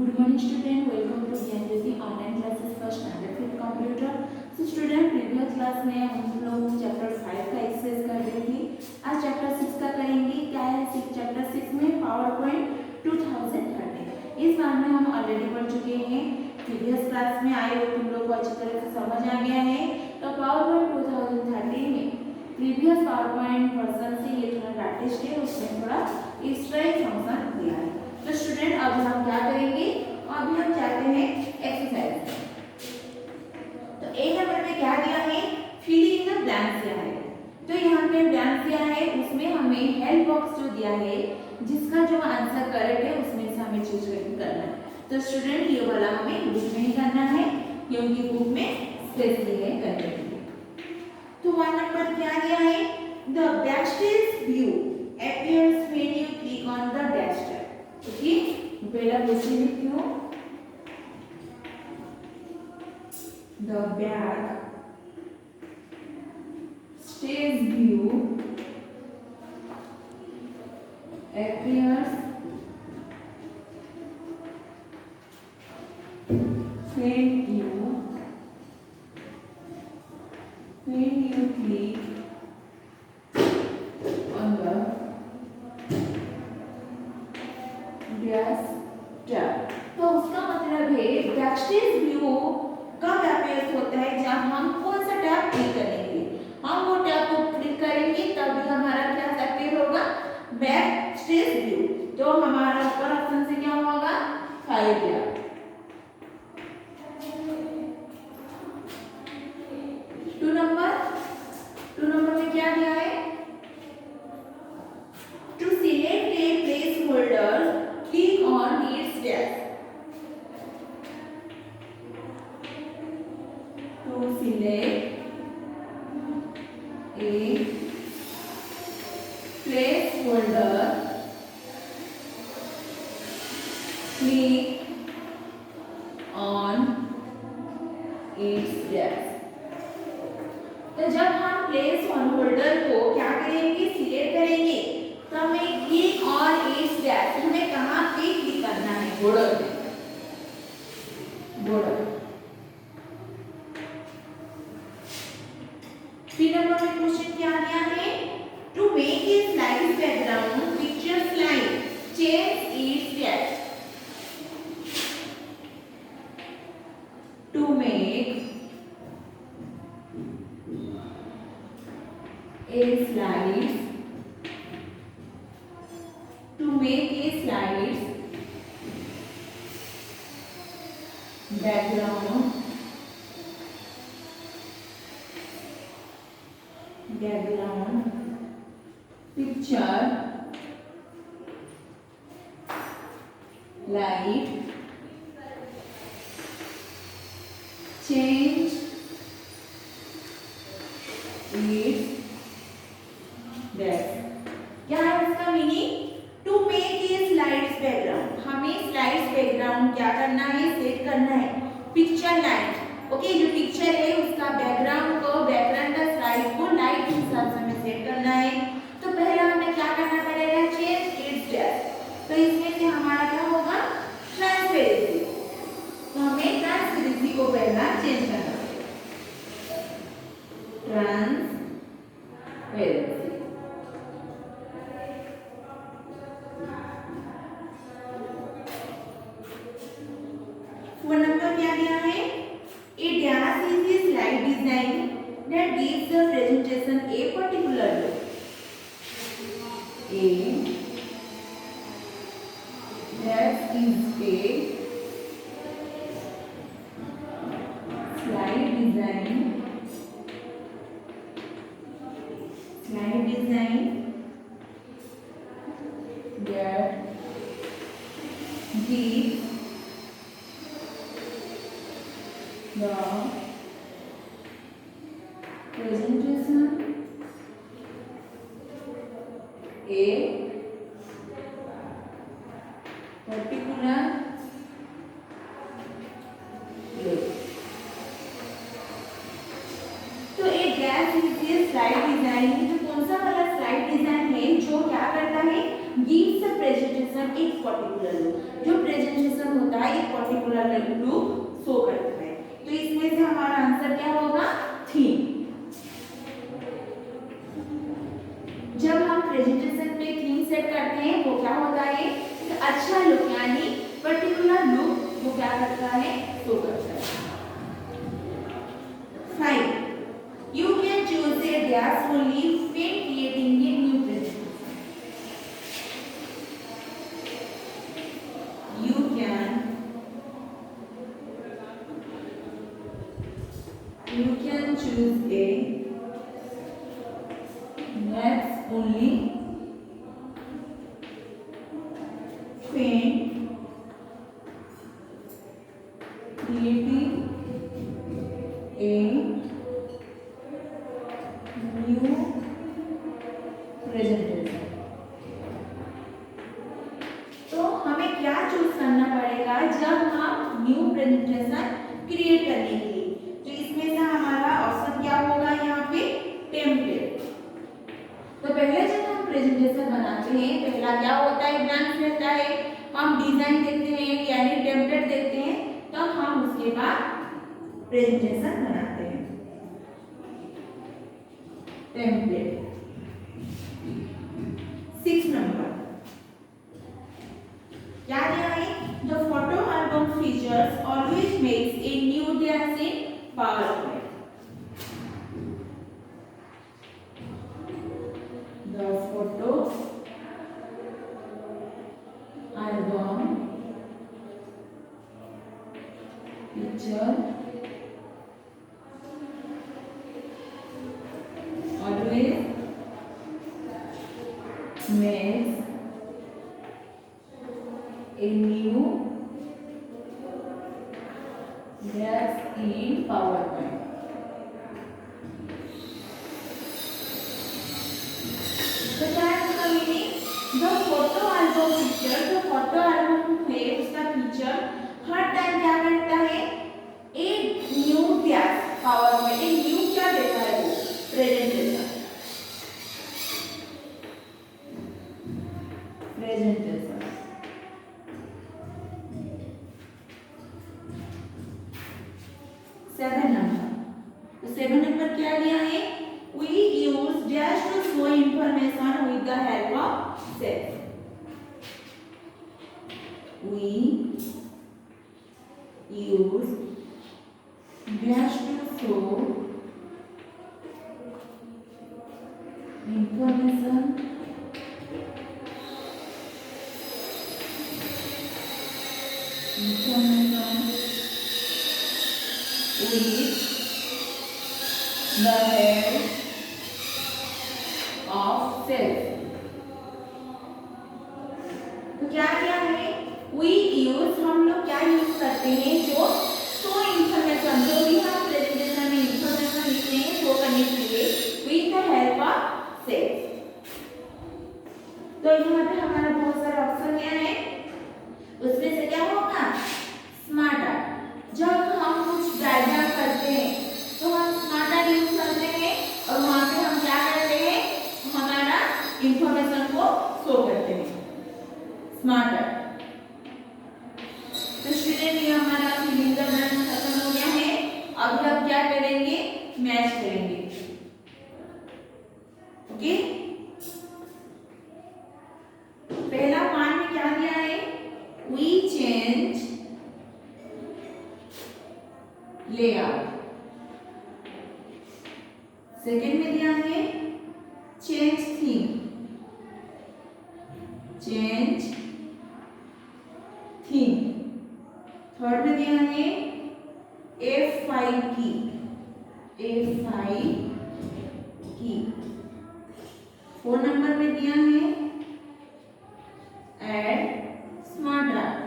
Good morning student, welcome to Gyanjyoti online classes first standard fifth computer. तो student previous class में हम लोग chapter 5 का एक्सरसाइज कर रहे थे। आज चैप्टर 6 का करेंगे। क्या है चैप्टर 6 में? Power point 2013। इस बार में हम ऑलरेडी पढ़ चुके हैं, प्रीवियस क्लास में आए हो, तुम लोग को अच्छी तरह से समझ आ गया है। तो पावर पॉइंट 2013 में प्रीवियस पावर पॉइंट वर्जन से ये थोड़ा लेटेस्ट है, उसमें थोड़ा एक्स्ट्रा फंक्शन दिया है। तो स्टूडेंट अब हम क्या करेंगे? अभी हम चाहते हैं एक्सरसाइज। तो ए नंबर में क्या दिया है? फिल इन द ब्लैंक्स दिया है। तो यहाँ पे ब्लैंक्स दिया है, उसमें हमें हेल्प बॉक्स जो दिया है, जिसका जो आंसर करेक्ट है उसमें से हमें चूज करना है। तो स्टूडेंट ये वाला हमें बुक में ही करना है, क्योंकि बुक में स्पेस दी है करने के लिए। तो 1 नंबर क्या दिया है? The backstage view appears when you click on the dash tab. Okay, पहला क्वेश्चन लिखती हूँ। The back stage view appears when you click on the dash tab। तो उसका मतलब है बैकस्टेज व्यू कब अपीयर होता है? जब हम कौन सा टैब क्लिक करेंगे, हम वो टैब को क्लिक करेंगे तभी हमारा क्या अपीयर होगा? Backstage view. तो हमारा ऊपर ऑप्शन से क्या होगा? 5 टैब। 2 नंबर में क्या दिया है? To select a placeholder click on its dash. To select a placeholder, click on its dash। तो जब हम प्लेस होल्डर को क्या करेंगे? सिलेक्ट करेंगे, तो हमें क्लिक ऑन इट्स डैश, हमें कहाँ पे क्लिक करना है? बॉर्डर पे। बॉर्डर। 3 नंबर में क्वेश्चन क्या दिया है? To make a slide background picture slide change its dash. To make a slide, to make a slide background picture light change its depth। क्या है इसका meaning? To make a slides background, हमें slides background क्या करना है? Set करना है। Picture light, okay, जो पिक्चर है उसका बैकग्राउंड को, बैकग्राउंड का स्लाइड को लाइट के हिसाब से हमें सेट करना है। तो पहला हमें क्या करना पड़ेगा? Change it's depth. तो इसमें से हमारा क्या होगा? ट्रांसपेरेंसी। तो हमें ट्रांसपेरेंसी को पहला चेंज करना पड़ेगा। ट्रांसपेरेंसी। 4 नंबर क्या दिया है? A dash is a slide design that gives the presentation a particular look. A dash is a slide design that gives the presentation a particular look। तो एक गैस इज स्लाइड डिजाइन, तो कौन सा वाला slide design है जो क्या करता है? गिव्स द प्रेजेंटेशन एक पर्टिकुलर लुक। जो प्रेजेंटेशन होता होता है, एक पर्टिकुलर लूप शो करता है। तो इसमें से हमारा आंसर क्या होगा? थीम। जब हम प्रेजेंटेशन पे थीम सेट करते हैं वो क्या होता है? अच्छा लुक यानी पर्टिकुलर लुक वो क्या करता है? शो करता है। 5. You can choose a dash only when creating a new presentation. You can choose a dash only when creating a new presentation. तो हमें क्या चूज करना पड़ेगा जब हम न्यू प्रेजेंटेशन क्रिएट करने के लिए? तो इसमें से हमारा ऑप्शन क्या होगा यहाँ पे? टेम्पलेट। तो पहले जब हम प्रेजेंटेशन बनाते हैं पहला क्या होता है? ब्लैंक रहता है। हम डिजाइन देखते हैं यानी टेम्पलेट देखते हैं, तब हम उसके बाद प्रेजेंटेशन बनाते हैं। टेम्पलेट। 6 नंबर क्या दिया है? The photo album features always makes a new dance in PowerPoint. The photo album feature always makes a new dance in PowerPoint. तो क्या है इसका meaning? The photo album feature, जो फोटो एल्बम है उसका फीचर हर टाइम क्या करता है? एक न्यू डैश PowerPoint, एक न्यू क्या देता है? वो प्रेजेंटेशन। Presentation 7 number. तो 7 नंबर क्या दिया है? We use dash to show information with the help of cells. We use dash to show information with the help of cells. तो क्या क्या है? We use, हम लोग क्या यूज करते हैं? जो शो इंफॉर्मेशन, जो भी हम प्रेजेंटेशन में इंफॉर्मेशन लिखते हैं शो करने के लिए with the help of cells. तो यहाँ पे हमारा बहुत सारे ऑप्शन क्या है? उसमें से क्या होगा? Smart art. जब हम कुछ डायग्राम करते हैं तो हम स्मार्ट आर्ट यूज करते हैं और वहां पे हम क्या करते हैं? हमारा इंफॉर्मेशन को शो करते हैं। Smart art. तो स्टूडेंट ये हमारा फिलिंग का ब्लैंक खत्म हो गया है। अभी हम क्या करेंगे? मैच करेंगे। ओके, पहला पार्ट में क्या दिया है? We change layout. सेकेंड में दिया है change theme. Change theme. Third में दिया है F5 की। F5 की। 4 नंबर में दिया है add smart art.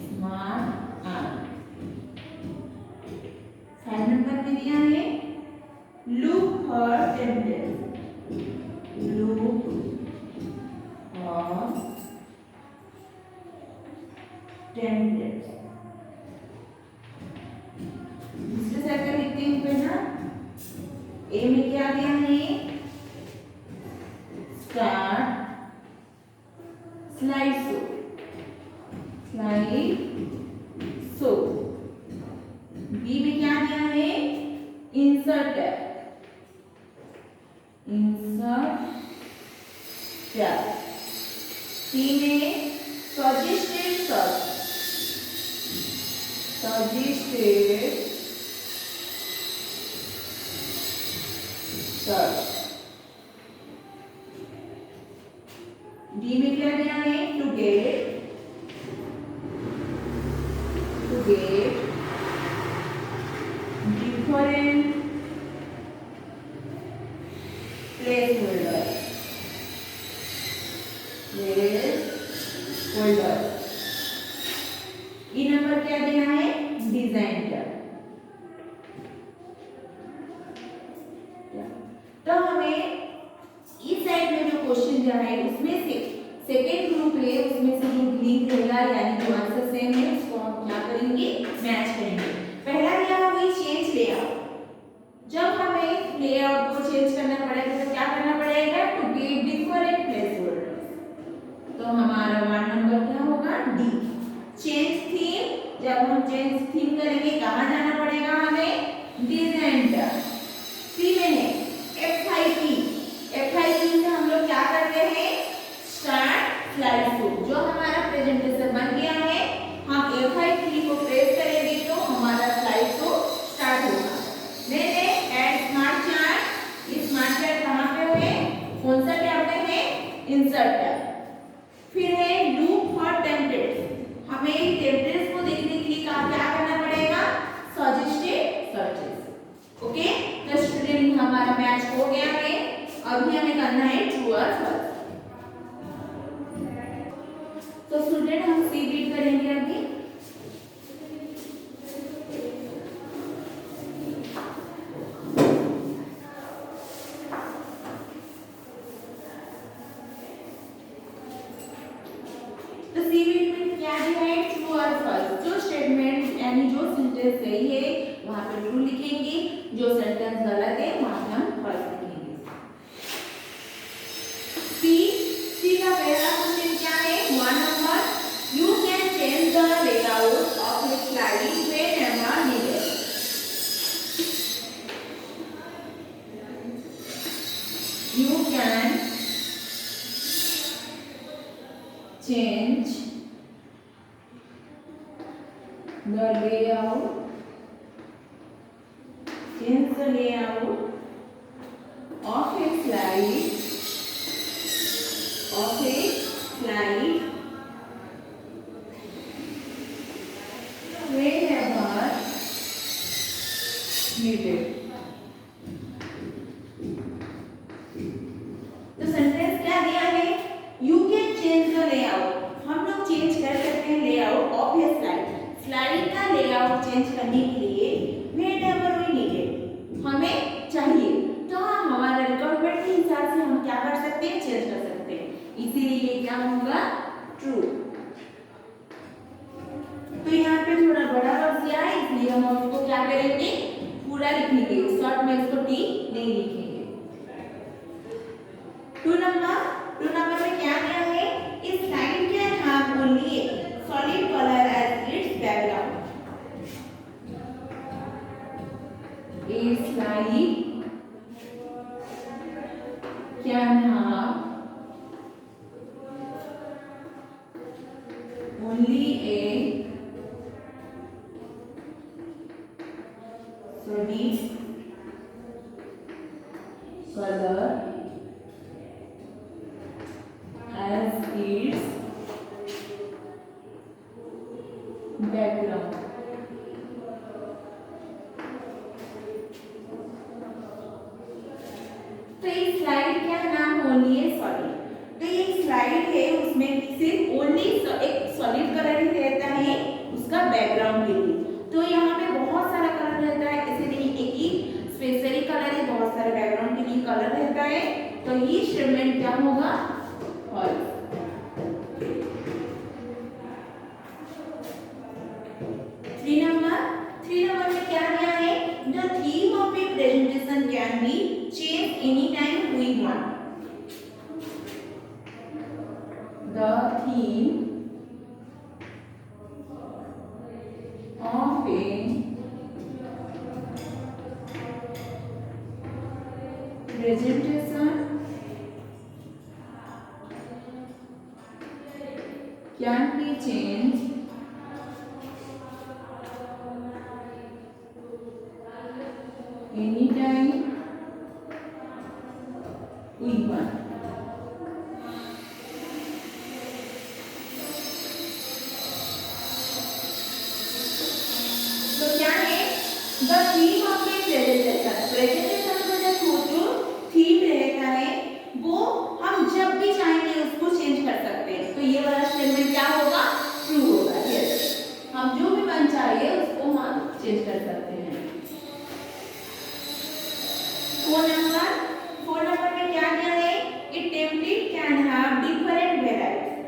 Smart art. 5 number में दिया है look for template. Look for template. दूसरे सर्कल लिखते हैं पे ना। ए में क्या दिया है? Start slide show. Like so. B में क्या दिया है? Insert tab, insert tab. C में suggested search, suggested search. D में क्या दिया है? To get different placeholder, placeholder। E number क्या दिया है? Design tab. तो हमें इस साइड में जो क्वेश्चन दिया है उसमें से सेकेंड ग्रुप है, उसमें से जो लिंक रहेगा यानी जो आंसर सेम है उसको हम क्या करेंगे? मैच करेंगे। पहला दिया हुआ चेंज लेआउट। जब हमें लेआउट को चेंज करना पड़ेगा तो क्या करना पड़ेगा? To give different placeholders. तो हमारा 1 नंबर क्या होगा? डी। चेंज थीम, जब हम चेंज थीम करेंगे कहाँ जाना पड़ेगा हमें? Design tab. सी में है F5P। F5P से हम लोग क्या करते हैं? Start slide show. जो हमारा प्रेजेंटेशन बन गया है, हम F5P को प्रेस करेंगे तो हमारा स्लाइड शो स्टार्ट होगा। मैंने ऐड स्मार्ट चार्ट, ये स्मार्ट चार्ट कहाँ पे है? कौन सा टैब में है? Insert tab. फिर है लूप फॉर टेम्पलेट्स। हमें टेम्पलेट्स को देखने के लिए क्या करना पड़ेगा? Suggested searches. ओके, तो स्टूडेंट हमारा मैच हो गया है। अभी हमें करना है ट्रू और फॉल्स। तो स्टूडेंट हम सी रीड करेंगे अभी। तो सी रीड में क्या दिया है? ट्रू और फॉल्स। जो स्टेटमेंट यानी जो सेंटेंस सही है वहां पे ट्रू लिखेंगे, जो सेंटेंस गलत है वहां पे हम फॉल्स लिखेंगे। सी का पहला क्वेश्चन क्या है? 1 number, you can change the layout of your slide whenever needed. You can change the layout, change the layout of a slide, of a slide whenever needed। तो सेंटेंस क्या दिया है? You can change the layout. हम लोग change कर सकते हैं layout of A slide. Slide का लेआउट चेंज करने के लिए व्हेनेवर वी नीडेड, हमें चाहिए तो हमारे रिक्वायरमेंट के हिसाब से हम क्या कर सकते हैं? चेंज कर सकते हैं। इसीलिए क्या होगा? ट्रू। तो यहाँ पे थोड़ा बड़ा वर्ड दिया है इसलिए हम उसको क्या करेंगे? पूरा लिखेंगे, शॉर्ट में इसको टी नहीं लिखेंगे। 2 नंबर में क्या दिया है? इस slide can have only solid colour as its background. A slide can have only a solid color as its background। तो ये स्लाइड क्या नाम? ओनली है सॉलिड। तो ये स्लाइड है उसमें सिर्फ ओनली एक सॉलिड कलर ही रहता है उसका बैकग्राउंड के लिए। तो यहाँ पे बहुत सारा कलर रहता है, ऐसे नहीं एक ही स्पेशली कलर है, बहुत सारे बैकग्राउंड के लिए कलर रहता है। तो ये स्टेटमेंट क्या होगा? फॉल्स। थ्री नंबर में क्या दिया है? The theme of a presentation can be change any time we want. The theme a presentation can be changed anytime we want. तो क्या है the theme of a presentation का जो थीम रहता है वो हम जब भी चाहेंगे उसको चेंज कर सकते हैं। तो ये वाला स्टेटमेंट क्या होगा? ट्रू होगा। यस, हम जो भी मन चाहिए उसको हम चेंज कर सकते हैं। 4 नंबर में क्या दिया है? A template can have different varieties.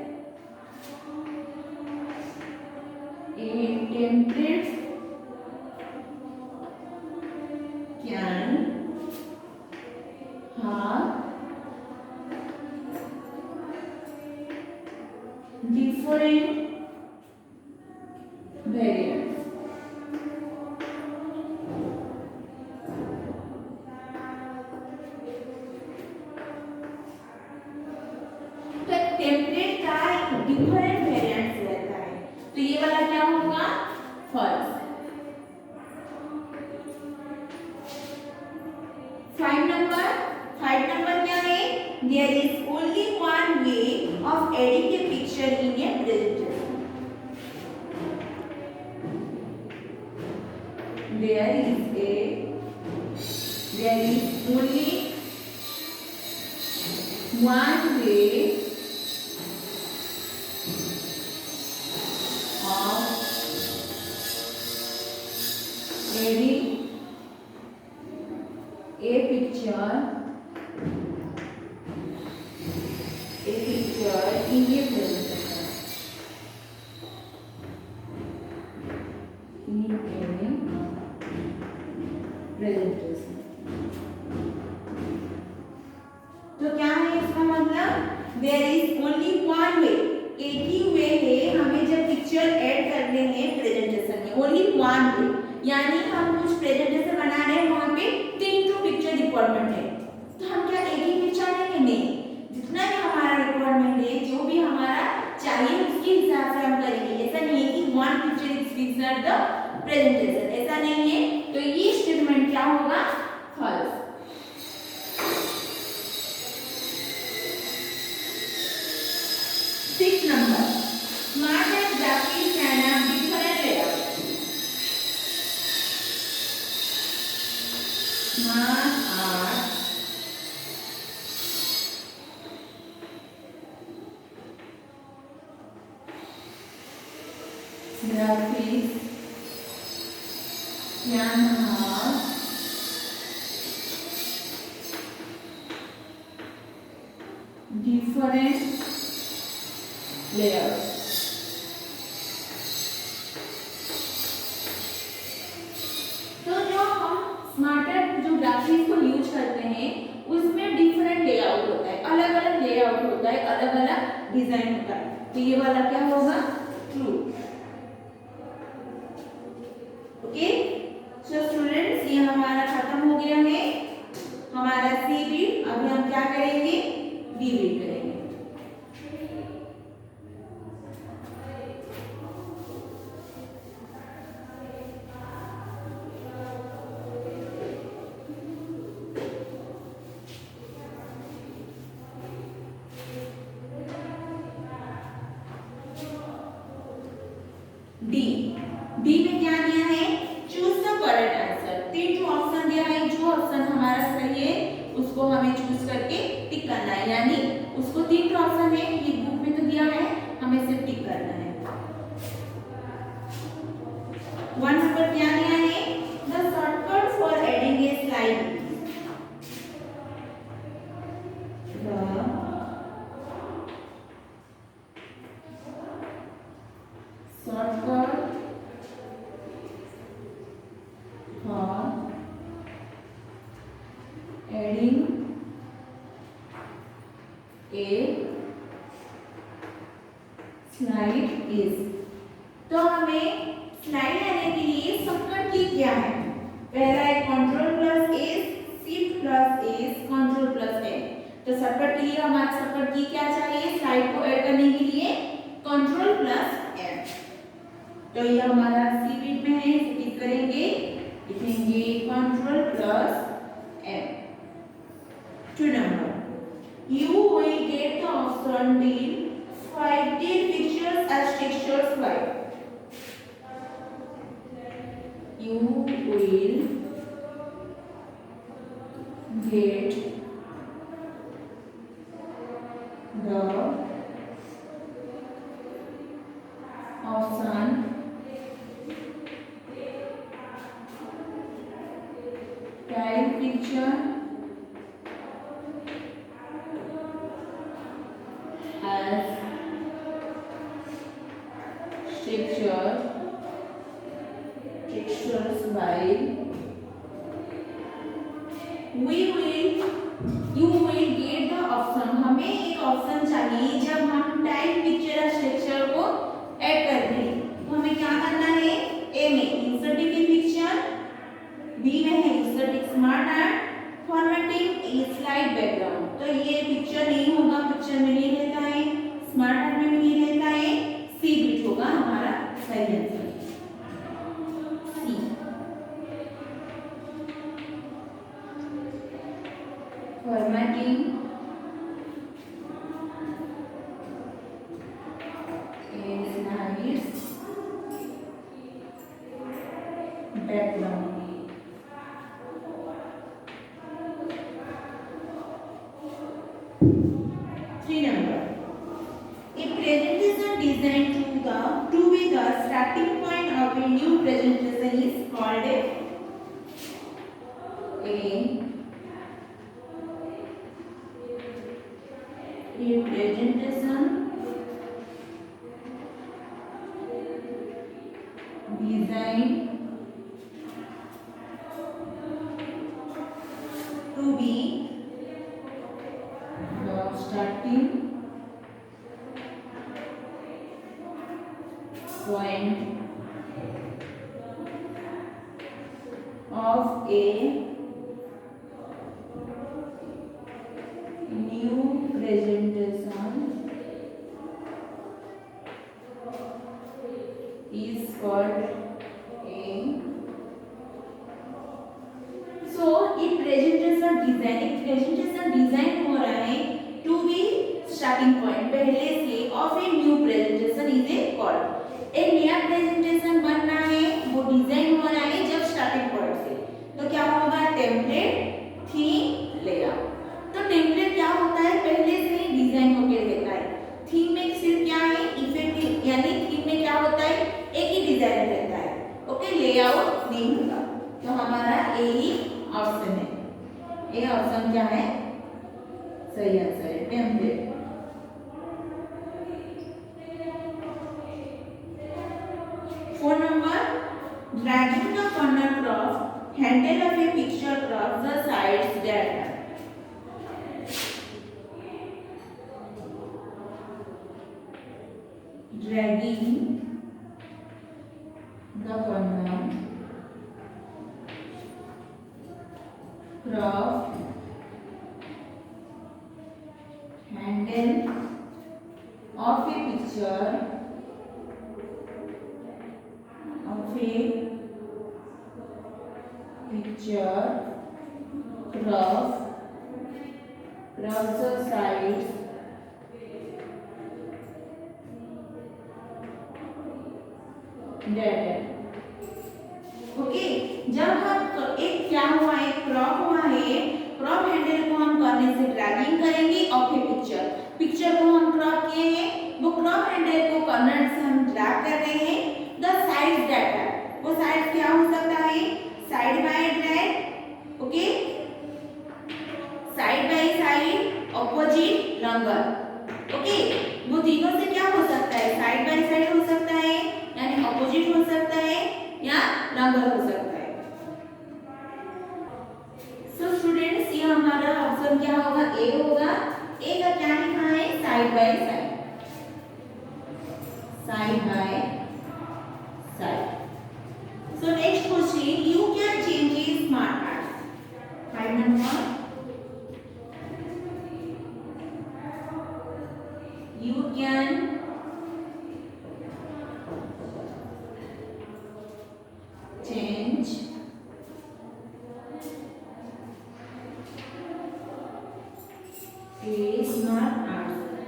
A template can have different variants. तो टेम्पलेट का डिफरेंट वेरिएंट्स रहता है, तो ये वाला क्या होगा? फॉल्स। 5 नंबर क्या है? There is only one way of adding a picture in a presentation. There is only one way of adding a picture in a presentation. तो क्या है इसका मतलब? There is only one way, एक ही वे है हमें जब पिक्चर ऐड करने हैं प्रेजेंटेशन में। only one way यानी हम कुछ प्रेजेंटेशन बना रहे हैं, वहां पे 3 टू पिक्चर रिक्वायरमेंट है, तो हम क्या एक ही पिक्चर लेंगे? नहीं, जितना भी हमारा रिक्वायरमेंट है, जो भी हमारा चाहिए उसके हिसाब से हम करेंगे। ऐसा नहीं है कि one picture is fixed the presentation, ऐसा नहीं है। तो ये स्टेटमेंट क्या होगा? False. 6 number, smart and graphic can have different layout. Smart art graphics can have different layers. तो जो हम स्मार्टर जो ग्राफिक्स को यूज करते हैं उसमें डिफरेंट लेआउट होता है, अलग अलग लेआउट होता है, अलग अलग डिजाइन होता है। तो ये वाला क्या होगा? ट्रू। ओके, सो स्टूडेंट्स ये हमारा खत्म हो गया है हमारा सी रीड। अभी हम क्या करेंगे? डी रीड करेंगे। डी में क्या दिया है? Choose the correct answer. 3 option दिया है, जो ऑप्शन हमारा सही है उसको हमें चूज करके टिक करना है, यानी उसको 3 ऑप्शन है, ये बुक में तो दिया है, हमें सिर्फ टिक करना है। 1 नंबर क्या दिया है? The shortcut for adding A slide. Shortcut adding a slide is। तो हमें स्लाइड आने के लिए शॉर्टकट की क्या है? पहला है control plus S, shift plus S, control plus A. तो शॉर्टकट के लिए हमारा शॉर्टकट की क्या चाहिए? स्लाइड को ऐड करने के लिए कंट्रोल प्लस एम। तो ये हमारा सी बिट में है, इसे टिक करेंगे, लिखेंगे control plus M. 2 number, you will get the option till 5 till pictures as textures 5. You will get the option type picture as textures by you will get the option। हमें एक option चाहिए जब हम type picture structure को add करते हैं, तो हमें क्या करना है? ए में इंसर्टिंग पिक्चर, बी में है inserting smart art, formatting slide background. तो ये पिक्चर नहीं होगा, पिक्चर में नहीं रहता है, स्मार्ट आर्ट में भी नहीं रहता है, सी बिट होगा हमारा सही answer. formatting slides background। 3 number, a presentation designed to be the starting point of a new presentation is called a presentation designed to be the starting point of a new presentation is called a so एक presentation design हो रहा है to be starting point पहले से of a new presentation is a called. एक नया presentation बनना है, वो डिजाइन हो रहा है जब स्टार्टिंग पॉइंट से, तो क्या होगा? Template, theme, layout. तो टेम्पलेट क्या होता है? पहले से ही डिजाइन होकर रहता है। थीम में सिर्फ क्या है? इफेक्ट, यानी थीम में क्या होता है? एक ही डिजाइन रहता है। ओके, लेआउट नहीं होगा। तो हमारा ए ही ऑप्शन है। ए ऑप्शन क्या है? सही आंसर है template. 4 number, dragging the corner crop handle of a picture across the sides that are dragging the corner crop handle of a picture across the sides that okay. जब हम एक क्या हुआ है? क्रॉप हुआ है, क्रॉप हैंडल को हम करने से ड्रैगिंग करेंगे ऑफ ए पिक्चर को हम क्रॉप किए हैं, वो क्रॉप हैंडल को कॉर्नर से हम ड्रैग कर रहे हैं द साइड दैट है। वो साइड क्या हो सकता है? Side by drag, okay, side by side, opposite, langar, okay. वो तीनों से क्या हो सकता है? साइड बाय साइड हो सकता है, यानी ऑपोजिट हो सकता है, या लंगर हो सकता है। सो स्टूडेंट्स, ये हमारा ऑप्शन क्या होगा? ए होगा। ए का क्या लिखा है? Side by side, side by change is not answer.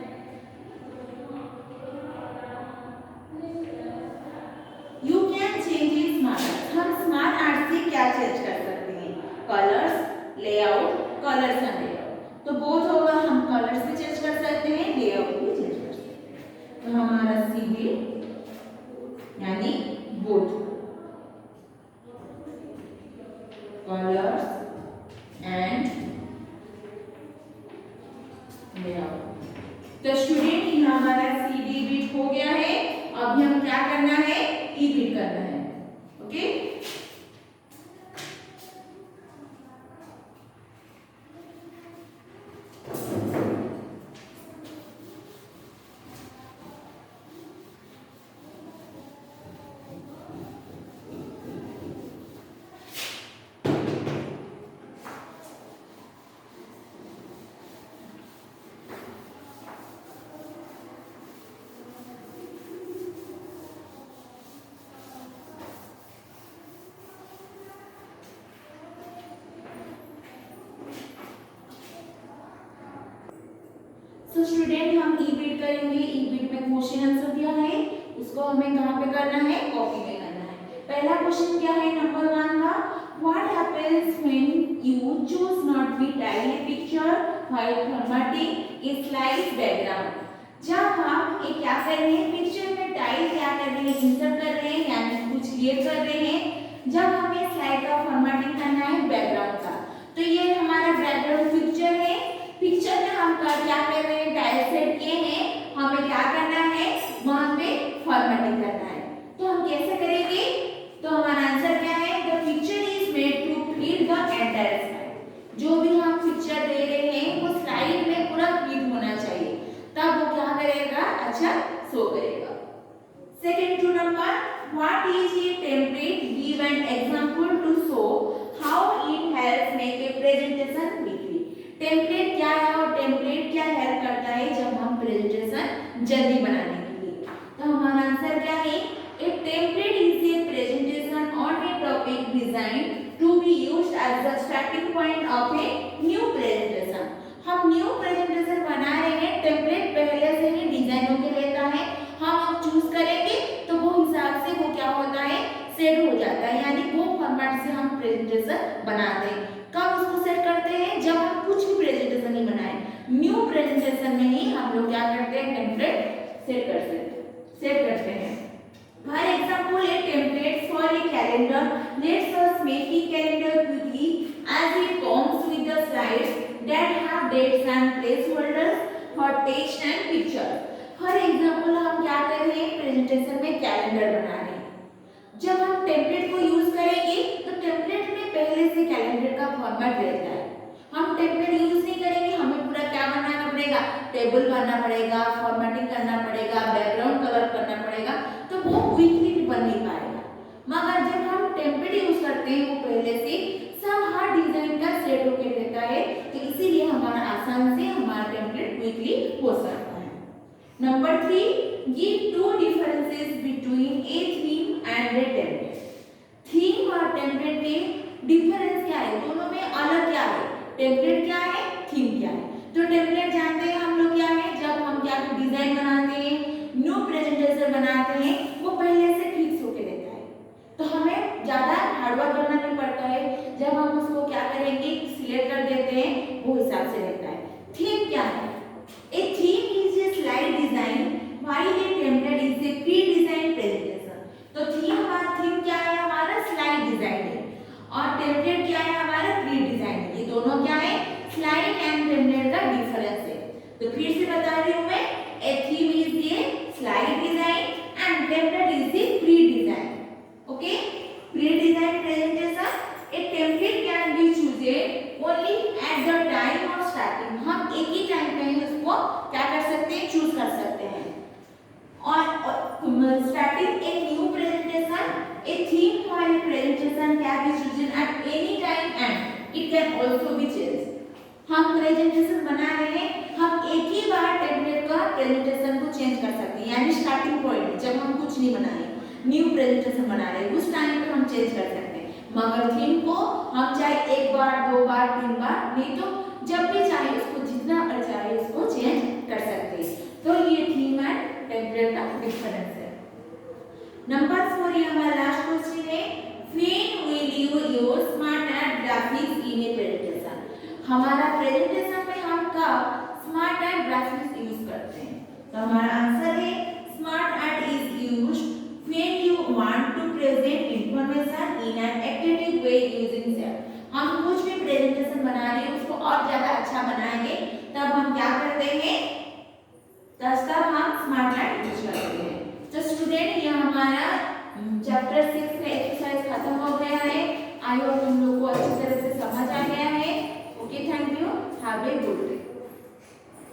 You can change in smart art. हम स्मार्ट आर्ट से क्या चेंज कर सकते हैं? Colours, layout, colours and layout. तो बोथ होगा, हम कलर्स भी चेंज कर सकते हैं, लेआउट भी चेंज कर सकते हैं। तो हमारा सीबी यानी बोथ कलर्स एंड लेआउट। तो स्टूडेंट यहाँ हमारा सीडी बीट हो गया है। अब हम क्या करना है? ई बीट करना है। ओके, तो स्टूडेंट हम ई बीट करेंगे। ई बीट में क्वेश्चन आंसर दिया है, उसको हमें कहाँ पे करना है? कॉपी में करना है। पहला क्वेश्चन क्या है? नंबर 1 का, what happens when you choose not be tile A picture while formatting A slide background. जब हम एक क्या कर रहे हैं, पिक्चर में टाइल क्या कर रहे हैं? इंसर्ट कर रहे हैं, यानी कुछ क्रिएट कर रहे हैं। जब हमें स्लाइड का फॉर्मेटिंग करना है बैकग्राउंड का, तो ये हमारा बैकग्राउंड पिक्चर है। पिक्चर में हम क्या कर रहे हैं? टाइल सेट किए हैं, हमें क्या करना है? वहां पे फॉर्मेटिंग करना है। तो हम कैसे करेंगे? तो हमारा आंसर क्या है? The picture is made to fit the entire slide. जो भी हम पिक्चर दे रहे हैं वो स्लाइड में पूरा फिट होना चाहिए, तब वो क्या करेगा? अच्छा शो करेगा। Second two number, what is a template? Give an example to show how it helps make a presentation quickly. Template क्या है और टेम्पलेट क्या हेल्प करता है जब हम प्रेजेंटेशन जल्दी बनाने के लिए? तो हमारा आंसर क्या है? A template is a presentation on a topic design to be used as the starting point of a new presentation. हम न्यू प्रेजेंटेशन बना रहे हैं, टेम्पलेट पहले से ही डिजाइन होके रहता है, हम अब चूज करेंगे तो वो हिसाब से वो क्या होता है? सेट हो जाता है, यानी वो फॉर्मेट से हम प्रेजेंटेशन बनाते हैं। कब उसको सेट करते हैं? जब हम कुछ भी प्रेजेंटेशन नहीं बनाए, न्यू प्रेजेंटेशन में ही हम लोग क्या करते हैं? टेम्पलेट सेट करते हैं। For example, a template for a calendar let's us make a calendar quickly as it comes with the slides that have dates and placeholders for text and picture. For example, हम क्या कर रहे हैं? Presentation में calendar बना रहे हैं। जब हम टेम्पलेट को यूज करेंगे तो टेम्पलेट में पहले से कैलेंडर का फॉर्मेट रहता है। हम टेम्पलेट यूज नहीं करेंगे, हमें पूरा क्या बनाना पड़ेगा? टेबल बनाना पड़ेगा, फॉर्मेटिंग करना पड़ेगा, बैकग्राउंड कलर करना पड़ेगा, तो वो क्विकली भी बन नहीं पाएगा। मगर जब हम टेम्पलेट यूज करते हैं, वो पहले से सब हर डिजाइन का सेट होके रहता है, तो इसीलिए हमारा आसान से हमारा टेम्पलेट क्विकली हो सकता है। Number 3, give 2 differences between A theme and A template. Theme और टेम्पलेट के डिफरेंस क्या है? दोनों में अलग क्या है? टेम्पलेट क्या है, थीम क्या है? तो टेम्पलेट जानते हैं हम लोग क्या है? जब हम क्या डिजाइन बनाते हैं, न्यू प्रेजेंटेशन बनाते हैं, वो पहले से फिक्स होके रहता है, तो हमें ज्यादा हार्डवर्क करना नहीं पड़ता है। जब हम उसको क्या करेंगे? सिलेक्ट कर देते हैं, वो हिसाब से रहता है। थीम क्या है? A theme is a slide design while a template is a pre design presentation. तो थीम क्या है? हमारा स्लाइड डिजाइन है, और टेम्पलेट क्या है? हमारा प्री डिजाइन है। ये दोनों क्या है? स्लाइड एंड टेम्पलेट का डिफरेंस है। तो फिर से बता रही हूं मैं, a theme is a slide design and template is a pre design. Okay, pre design presentation, a template can be choosed only at the time of starting. हम एक ही टाइम पे ही उसको क्या कर सकते हैं? चूज कर सकते हैं। और starting A new presentation, a theme for a presentation can be chosen at any time and it can also be changed। हम प्रेजेंटेशन बना रहे हैं, हम एक ही बार टेम्पलेट का प्रेजेंटेशन को चेंज कर सकते हैं, यानी स्टार्टिंग पॉइंट जब हम कुछ नहीं बनाए, न्यू प्रेजेंटेशन बना रहे हैं, उस टाइम पे हम चेंज कर सकते हैं, मगर थीम को हम चाहे एक बार, दो बार, तीन बार, नहीं तो जब भी चाहे उसको जितना बार चाहे उसको चेंज कर सकते हैं। तो ये थीम एंड टेम्पलेट का डिफरेंस है। नंबर 4 ये हमारा लास्ट क्वेश्चन है, when will you use smart and graphics in A presentation. हमारा प्रेजेंटेशन में हम कब स्मार्ट एंड ग्राफिक्स यूज करते हैं? तो हमारा आंसर है smart and is used when you want to present information in an active way using cell. हम कुछ भी प्रेजेंटेशन बना रहे हैं उसको और ज्यादा अच्छा बनाएंगे, तब हम क्या करते हैं, तब हम स्मार्ट एंड यूज करते हैं। तो स्टूडेंट ये हमारा चैप्टर 6 का एक्सरसाइज खत्म हो गया है। आई होप तुम लोग को अच्छी तरह से समझ आ गया है। Okay, thank you, have a good